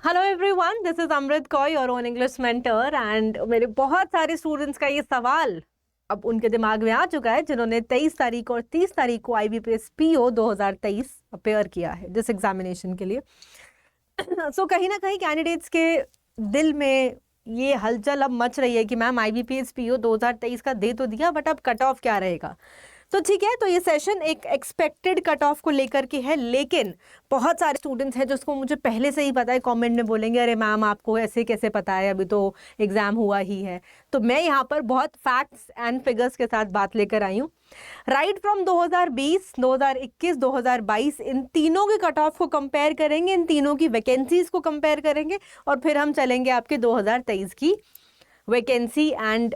Hello everyone, this is Amrit Kaur, your own English mentor. And मेरे बहुत सारे स्टूडेंट्स का ये सवाल अब उनके दिमाग में आ चुका है जिन्होंने 23 तारीख और 30 तारीख को IBPS PO 2023 अपेयर किया है जिस एग्जामिनेशन के लिए। सो कहीं ना कहीं कैंडिडेट्स के दिल में ये हलचल अब मच रही है कि मैम IBPS PO 2023 का दे तो दिया, बट अब कट ऑफ क्या रहेगा। तो ठीक है, तो ये सेशन एक एक्सपेक्टेड कट ऑफ को लेकर के है, लेकिन बहुत सारे स्टूडेंट्स हैं जिसको मुझे पहले से ही पता है, कमेंट में बोलेंगे अरे मैम आपको ऐसे कैसे पता है, अभी तो एग्जाम हुआ ही है। तो मैं यहाँ पर बहुत फैक्ट्स एंड फिगर्स के साथ बात लेकर आई हूँ। राइट फ्रॉम 2020, 2021, 2022 इन तीनों के कट ऑफ को कंपेयर करेंगे, इन तीनों की वैकेंसीज को कंपेयर करेंगे और फिर हम चलेंगे आपके 2023 की वैकेंसी एंड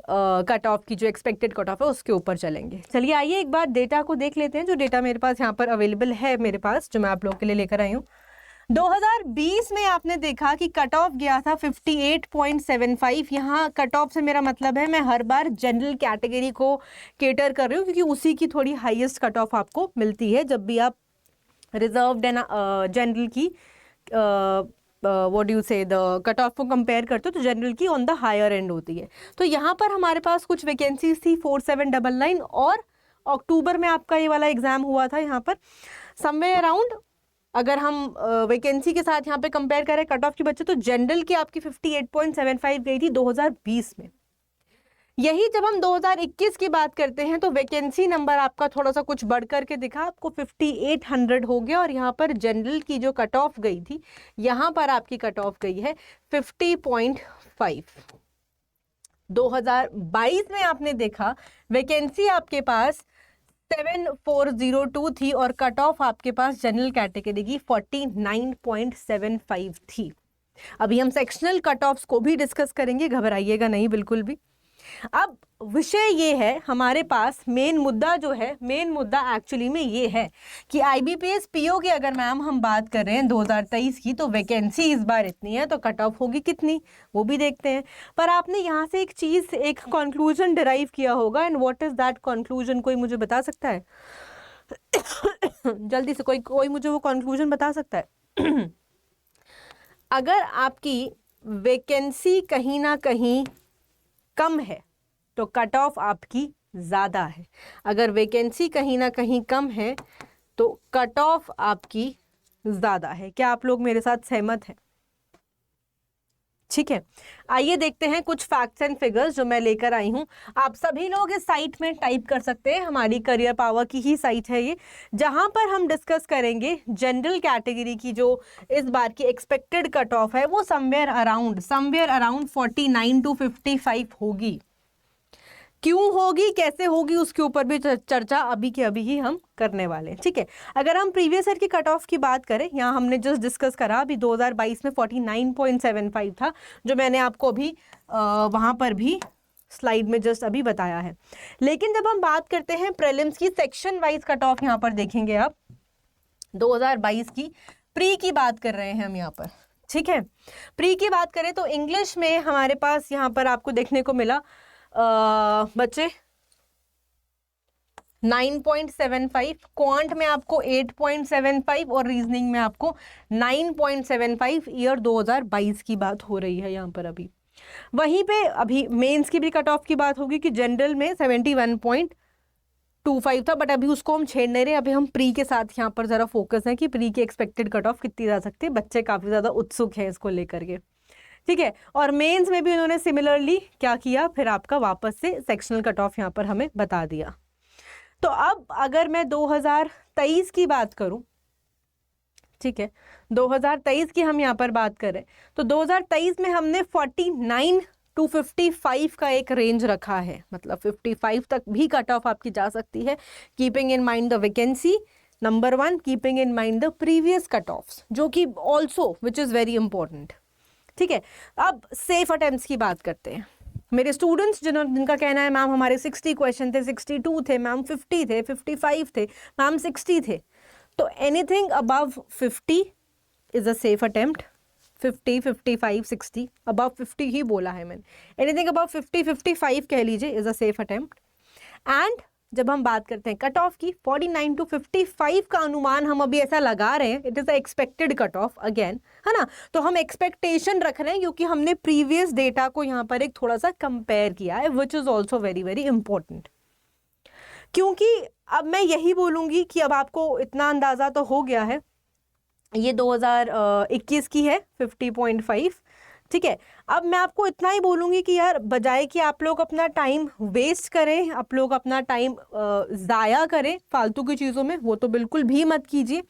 कट ऑफ की जो एक्सपेक्टेड कट ऑफ है उसके ऊपर चलेंगे। चलिए आइए एक बार डेटा को देख लेते हैं, जो डेटा मेरे पास यहाँ पर अवेलेबल है मेरे पास, जो मैं आप लोगों के लिए लेकर आई हूँ। 2020 में आपने देखा कि कट ऑफ गया था 58.75। यहाँ कट ऑफ से मेरा मतलब है मैं हर बार जनरल कैटेगरी को केटर कर रही हूँ क्योंकि उसी की थोड़ी हाईएस्ट कट ऑफ आपको मिलती है जब भी आप रिजर्व्ड एंड जनरल की व्हाट डू यू से द कट ऑफ को कंपेयर करते हो तो जनरल की ऑन द हायर एंड होती है। तो यहाँ पर हमारे पास कुछ वैकेंसीज थी 4799 और अक्टूबर में आपका ये वाला एग्जाम हुआ था। यहाँ पर समवेयर अराउंड अगर हम वैकेंसी के साथ यहाँ पे कंपेयर करें कट ऑफ की बच्चे तो जनरल की आपकी 58.75 गई थी 2020 में। यही जब हम 2021 की बात करते हैं तो वैकेंसी नंबर आपका थोड़ा सा कुछ बढ़ करके दिखा, आपको 5800 हो गया और यहाँ पर जनरल की जो कट ऑफ गई थी यहाँ पर आपकी कट ऑफ गई है 50.5। 2022 में आपने देखा वैकेंसी आपके पास 7402 थी और कट ऑफ आपके पास जनरल कैटेगरी की 49.75 थी। अभी हम सेक्शनल कट ऑफ्स को भी डिस्कस करेंगे, घबराइएगा नहीं बिल्कुल भी। अब विषय ये है, हमारे पास मेन मुद्दा जो है, मेन मुद्दा एक्चुअली में ये है कि IBPS PO की अगर मैम हम बात कर रहे हैं 2023 की तो वैकेंसी इस बार इतनी है तो कट ऑफ होगी कितनी वो भी देखते हैं। पर आपने यहाँ से एक चीज, एक कंक्लूजन डिराइव किया होगा, and what is that conclusion, कोई मुझे बता सकता है? जल्दी से कोई मुझे वो कंक्लूजन बता सकता है? अगर आपकी वैकेंसी कहीं ना कहीं कम है तो कट ऑफ आपकी ज़्यादा है, अगर वैकेंसी कहीं ना कहीं कम है तो कट ऑफ आपकी ज़्यादा है। क्या आप लोग मेरे साथ सहमत हैं? ठीक है, आइए देखते हैं कुछ फैक्ट्स एंड फिगर्स जो मैं लेकर आई हूं। आप सभी लोग इस साइट में टाइप कर सकते हैं, हमारी करियर पावर की ही साइट है ये, जहां पर हम डिस्कस करेंगे जनरल कैटेगरी की जो इस बार की एक्सपेक्टेड कट ऑफ है वो समवेयर अराउंड 49 to 55 होगी। क्यों होगी, कैसे होगी, उसके ऊपर भी चर्चा अभी के अभी ही हम करने वाले हैं। ठीक है, अगर हम प्रीवियस ईयर की कट ऑफ की बात करें, यहाँ हमने जस्ट डिस्कस करा अभी 2022 में 49.75 था, जो मैंने आपको अभी वहाँ पर भी स्लाइड में जस्ट अभी बताया है। लेकिन जब हम बात करते हैं प्रीलिम्स की सेक्शन वाइज कट ऑफ, यहाँ पर देखेंगे आप 2022 की प्री की बात कर रहे हैं हम यहाँ पर। ठीक है, प्री की बात करें तो इंग्लिश में हमारे पास यहाँ पर आपको देखने को मिला बच्चे 9.75, क्वांट में आपको 8.75 और रीजनिंग में आपको 9.75। ईयर 2022 की बात हो रही है यहाँ पर अभी। वहीं पे अभी मेंस की भी कट ऑफ की बात होगी कि जनरल में 71.25 था, बट अभी उसको हम छेड़ नहीं रहे, अभी हम प्री के साथ यहाँ पर जरा फोकस है कि प्री की एक्सपेक्टेड कट ऑफ कितनी जा सकती है। बच्चे काफी ज्यादा उत्सुक हैं इसको लेकर के। ठीक है, और मेंस में भी उन्होंने सिमिलरली क्या किया, फिर आपका वापस से सेक्शनल कट ऑफ यहाँ पर हमें बता दिया। तो अब अगर मैं 2023 की बात करूं, ठीक है, 2023 की हम यहाँ पर बात करें तो 2023 में हमने 49 to 55 का एक रेंज रखा है, मतलब 55 तक भी कट ऑफ आपकी जा सकती है, keeping in mind the vacancy number 1, keeping in mind the previous cut offs, जो कि also which is very important. ठीक है, अब सेफ अटेम्प्ट्स की बात करते हैं। मेरे स्टूडेंट्स जिनका कहना है मैम हमारे 60 क्वेश्चन थे, 62 थे मैम, 50 थे, 55 थे मैम, 60 थे, तो anything above 50 is a safe attempt. 50, 55, 60, above 50 ही बोला है मैंने, एनीथिंग अबव 50, 55 कह लीजिए is a safe attempt. And जब हम बात करते हैं कट ऑफ की 49 to 55 का अनुमान हम अभी ऐसा लगा रहे हैं, it is a expected cut off again, है ना। तो हम एक्सपेक्टेशन रख रहे हैं क्योंकि हमने प्रीवियस डेटा को यहाँ पर एक थोड़ा सा कंपेयर किया है, which is also very very important. क्योंकि अब मैं यही बोलूंगी कि अब आपको इतना अंदाजा तो हो गया है, ये 2021 की है 50.5, ठीक है। अब मैं आपको इतना ही बोलूंगी कि यार बजाय कि आप लोग अपना टाइम वेस्ट करें, आप लोग अपना टाइम ज़ाया करें फालतू की चीज़ों में, वो तो बिल्कुल भी मत कीजिए।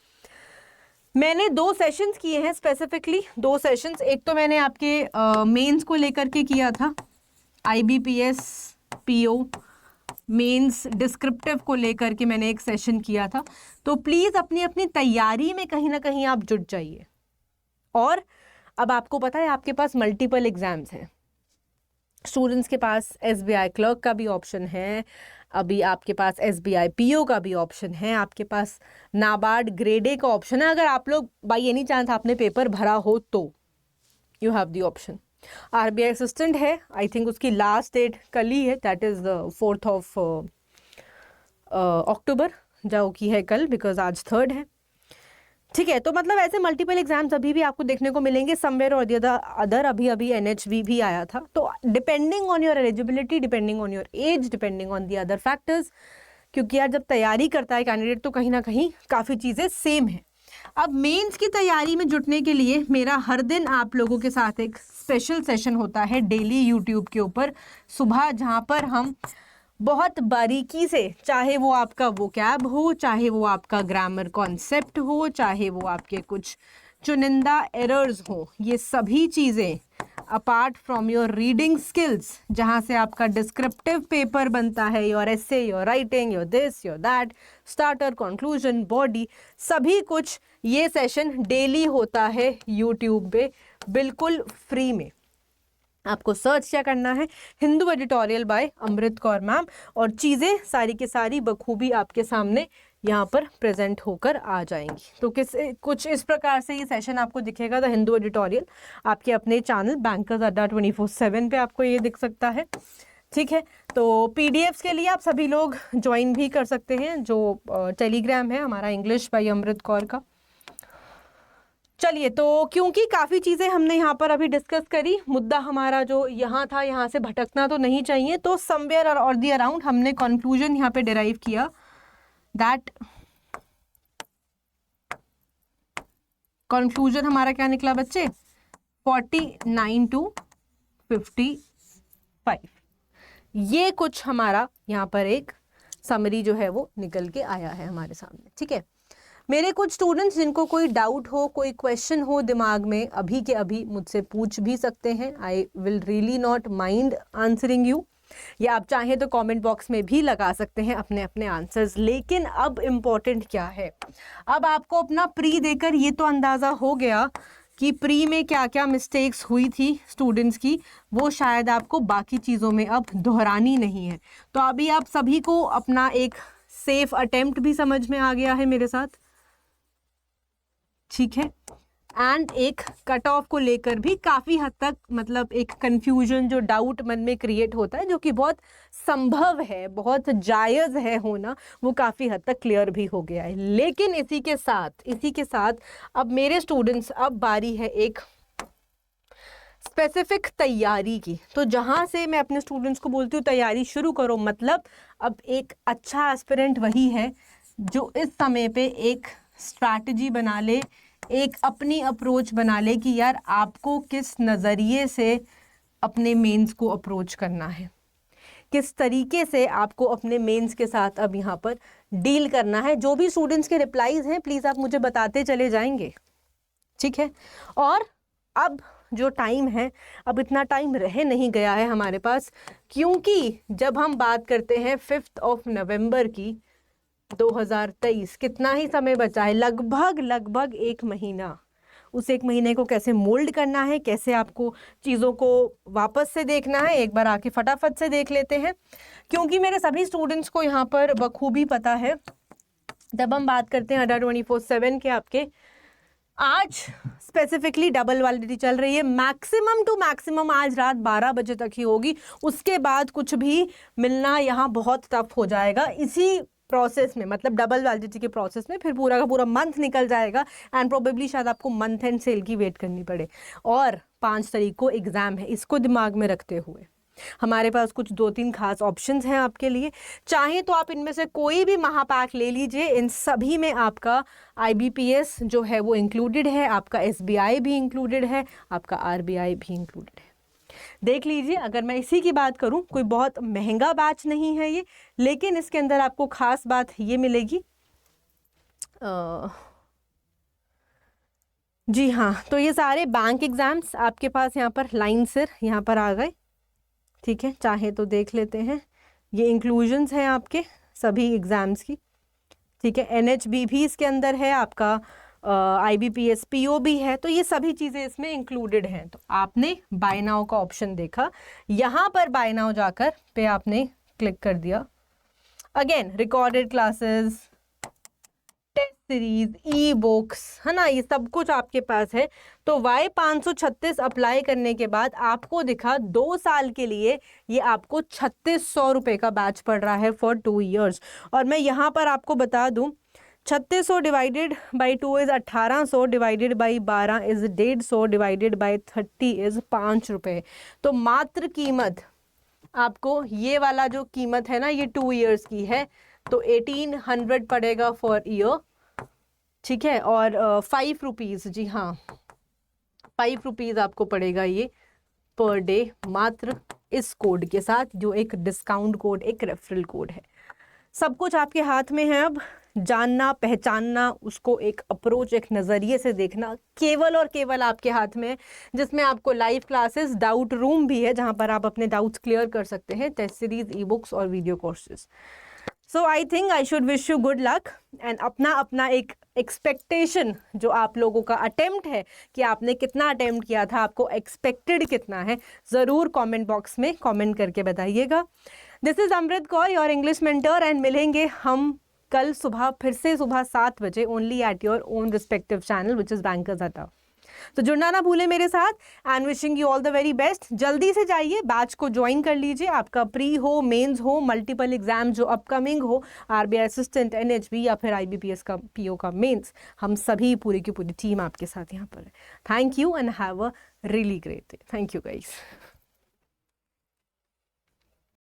मैंने 2 सेशंस किए हैं, स्पेसिफिकली 2 सेशंस। एक तो मैंने आपके मेंस को लेकर के किया था, IBPS PO मेंस डिस्क्रिप्टिव को लेकर के मैंने एक सेशन किया था। तो प्लीज़ अपनी अपनी तैयारी में कहीं ना कहीं आप जुट जाइए। और अब आपको पता है आपके पास मल्टीपल एग्जाम्स हैं, स्टूडेंट्स के पास SBI क्लर्क का भी ऑप्शन है, अभी आपके पास SBI PO का भी ऑप्शन है, आपके पास नाबार्ड ग्रेड ए का ऑप्शन है। अगर आप लोग बाई एनी चांस आपने पेपर भरा हो तो you have the option. RBI assistant है, आई थिंक उसकी लास्ट डेट कल ही है, दैट इज 4th of अक्टूबर जो की है कल, बिकॉज आज 3rd है, ठीक है। तो मतलब ऐसे मल्टीपल एग्जाम्स अभी भी आपको देखने को मिलेंगे समवेयर और द अदर। अभी NHB भी आया था। तो depending on your eligibility, depending on your age, depending on the other factors, क्योंकि यार जब तैयारी करता है कैंडिडेट तो कहीं ना कहीं काफ़ी चीज़ें सेम है। अब मेंस की तैयारी में जुटने के लिए मेरा हर दिन आप लोगों के साथ एक स्पेशल सेशन होता है डेली यूट्यूब के ऊपर सुबह, जहाँ पर हम बहुत बारीकी से, चाहे वो आपका वोकैब हो, चाहे वो आपका ग्रामर कॉन्सेप्ट हो, चाहे वो आपके कुछ चुनिंदा एरर्स हो, ये सभी चीज़ें apart from your reading skills, जहाँ से आपका डिस्क्रिप्टिव पेपर बनता है, your essay, your writing, your this, your that, starter, conclusion, body, सभी कुछ ये सेशन डेली होता है यूट्यूब पे बिल्कुल फ्री में। आपको सर्च क्या करना है, Hindu editorial bye Amrit Kaur ma'am, और चीज़ें सारी की सारी बखूबी आपके सामने यहाँ पर प्रेजेंट होकर आ जाएंगी। तो कुछ इस प्रकार से ये सेशन आपको दिखेगा, द हिंदू एडिटोरियल, आपके अपने चैनल बैंकर्स अड्डा 24/7 पे आपको ये दिख सकता है, ठीक है। तो PDFs के लिए आप सभी लोग ज्वाइन भी कर सकते हैं, जो टेलीग्राम है हमारा इंग्लिश बाय अमृत कौर का। चलिए, तो क्योंकि काफ़ी चीज़ें हमने यहाँ पर अभी डिस्कस करी, मुद्दा हमारा जो यहाँ था यहाँ से भटकना तो नहीं चाहिए, तो समवेयर और दी अराउंड हमने कंक्लूजन यहाँ पे डिराइव किया दैट कंक्लूजन हमारा क्या निकला बच्चे, 49 to 55। ये कुछ हमारा यहाँ पर एक समरी जो है वो निकल के आया है हमारे सामने, ठीक है। मेरे कुछ स्टूडेंट्स जिनको कोई डाउट हो, कोई क्वेश्चन हो दिमाग में, अभी के अभी मुझसे पूछ भी सकते हैं। I will really not mind answering you, या आप चाहें तो कमेंट बॉक्स में भी लगा सकते हैं अपने अपने आंसर्स। लेकिन अब इम्पोर्टेंट क्या है, अब आपको अपना प्री देकर ये तो अंदाज़ा हो गया कि प्री में क्या क्या मिस्टेक्स हुई थी स्टूडेंट्स की, वो शायद आपको बाकी चीज़ों में अब दोहरानी नहीं है। तो अभी आप सभी को अपना एक सेफ अटेम्प्ट भी समझ में आ गया है मेरे साथ, ठीक है। एंड एक कट ऑफ को लेकर भी काफ़ी हद तक मतलब एक कंफ्यूजन जो डाउट मन में क्रिएट होता है, जो कि बहुत संभव है, बहुत जायज़ है होना, वो काफ़ी हद तक क्लियर भी हो गया है। लेकिन इसी के साथ अब मेरे स्टूडेंट्स, अब बारी है एक स्पेसिफिक तैयारी की। तो जहाँ से मैं अपने स्टूडेंट्स को बोलती हूँ तैयारी शुरू करो, मतलब अब एक अच्छा एस्पिरेंट वही है जो इस समय पे एक स्ट्रैटेजी बना ले, एक अपनी अप्रोच बना ले कि यार आपको किस नज़रिए से अपने मेंस को अप्रोच करना है, किस तरीके से आपको अपने मेंस के साथ अब यहाँ पर डील करना है। जो भी स्टूडेंट्स के रिप्लाईज हैं प्लीज़ आप मुझे बताते चले जाएंगे, ठीक है। और अब जो टाइम है, अब इतना टाइम रह नहीं गया है हमारे पास, क्योंकि जब हम बात करते हैं 5 नवंबर की 2023, कितना ही समय बचा है, लगभग 1 महीना। उस 1 महीने को कैसे मोल्ड करना है, कैसे आपको चीज़ों को वापस से देखना है, एक बार आके फटाफट से देख लेते हैं। क्योंकि मेरे सभी स्टूडेंट्स को यहाँ पर बखूबी पता है, जब हम बात करते हैं अड्डा 24/7 के आपके आज स्पेसिफिकली डबल वैलिडिटी चल रही है, मैक्सिमम टू मैक्सिमम आज रात 12 बजे तक ही होगी, उसके बाद कुछ भी मिलना यहाँ बहुत टफ हो जाएगा। इसी प्रोसेस में, मतलब डबल वैलिडिटी के प्रोसेस में फिर पूरा का पूरा मंथ निकल जाएगा एंड प्रोबेबली शायद आपको मंथ एंड सेल की वेट करनी पड़े। और 5 तारीख को एग्ज़ाम है, इसको दिमाग में रखते हुए हमारे पास कुछ 2-3 खास ऑप्शंस हैं आपके लिए। चाहे तो आप इनमें से कोई भी महापैक ले लीजिए, इन सभी में आपका IBPS जो है वो इंक्लूडेड है, आपका SBI भी इंक्लूडेड है, आपका RBI भी इंक्लूडेड है। देख लीजिए, अगर मैं इसी की बात करूं, कोई बहुत महंगा बैच नहीं है ये, लेकिन इसके अंदर आपको खास बात ये मिलेगी। जी हाँ, तो ये सारे बैंक एग्जाम्स आपके पास यहाँ पर लाइन से यहाँ पर आ गए, ठीक है। चाहे तो देख लेते हैं, ये इंक्लूजन्स हैं आपके सभी एग्ज़ाम्स की, ठीक है। NHB भी इसके अंदर है, आपका IBPS PO भी है, तो ये सभी चीज़ें इसमें इंक्लूडेड हैं। तो आपने बाय नाउ का ऑप्शन देखा, यहाँ पर बाय नाउ जाकर पे आपने क्लिक कर दिया। Again recorded classes, test series, e books, है ना, ये सब कुछ आपके पास है। तो Y536 अप्लाई करने के बाद आपको दिखा 2 साल के लिए ये आपको 3600 रुपये का बैच पड़ रहा है फॉर 2 ईयर्स। और मैं यहाँ पर आपको बता दूँ, 3600 divided by 2 is 1800, divided by 12 is 150, divided by 30 is 5 रुपये। तो मात्र कीमत आपको ये वाला जो कीमत है ना, ये 2 ईयर्स की है, तो 1800 पड़ेगा फॉर ईयर, ठीक है। और 5 रुपीज़, जी हाँ 5 रुपीज़ आपको पड़ेगा ये पर डे, मात्र इस कोड के साथ, जो एक डिस्काउंट कोड, एक रेफरल कोड है। सब कुछ आपके हाथ में है, अब जानना पहचानना, उसको एक अप्रोच, एक नज़रिए से देखना केवल और केवल आपके हाथ में है, जिसमें आपको लाइव क्लासेस, डाउट रूम भी है जहां पर आप अपने डाउट्स क्लियर कर सकते हैं, टेस्ट सीरीज, ई बुक्स और video courses. So I think I should wish you good luck and अपना एक एक्सपेक्टेशन जो आप लोगों का अटेम्प्ट है कि आपने कितना अटेम्प्ट किया था, आपको एक्सपेक्टेड कितना है, ज़रूर कमेंट बॉक्स में कमेंट करके बताइएगा। This is Amrit Kaur, your English mentor, and मिलेंगे हम कल सुबह फिर से सुबह 7 बजे, only at your own respective channel which is bankers Adda. तो जुड़ना ना भूलें मेरे साथ and wishing you all the very best. जल्दी से जाइए, बैच को ज्वाइन कर लीजिए, आपका प्री हो, मेंस हो, मल्टीपल एग्जाम जो अपकमिंग हो, RBI असिस्टेंट, NHB या फिर IBPS का PO का मेंस, हम सभी पूरी की पूरी टीम आपके साथ यहाँ पर है। Thank you and have a really great day. Thank you guys.